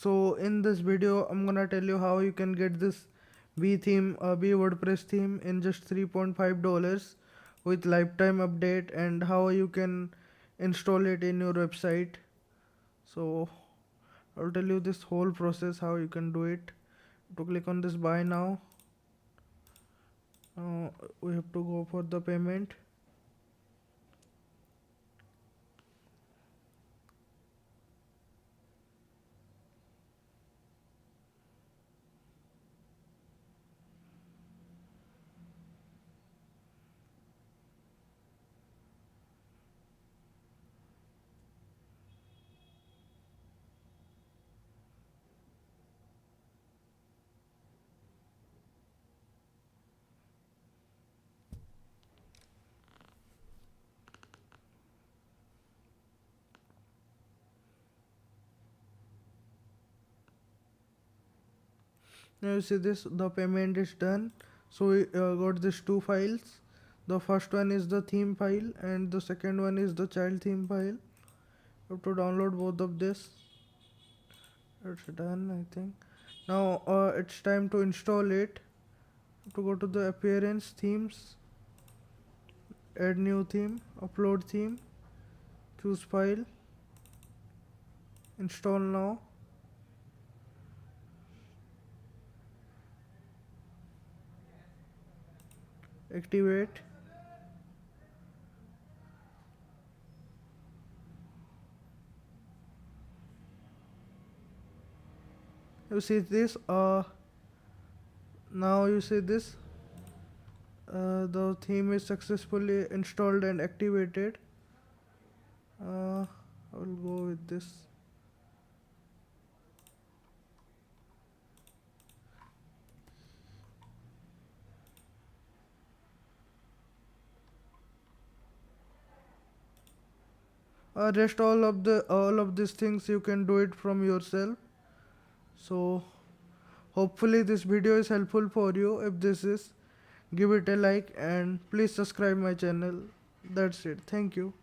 So in this video I'm gonna tell you how you can get this B WordPress theme in just $3.5 with lifetime update, and how you can install it in your website. So I'll tell you this whole process how you can do it. To click on this buy now, we have to go for the payment. Now you see this, the payment is done. So we got these two files. The first one is the theme file and the second one is the child theme file. You have to download both of this. It's done, I think. Now it's time to install it. To go to the appearance, themes, add new theme, upload theme, choose file, install now. Activate. You see this, now you see this, the theme is successfully installed and activated. I will go with this. Rest all of these things you can do it from yourself. So hopefully this video is helpful for you. If this is, give it a like and please subscribe my channel. That's it. Thank you.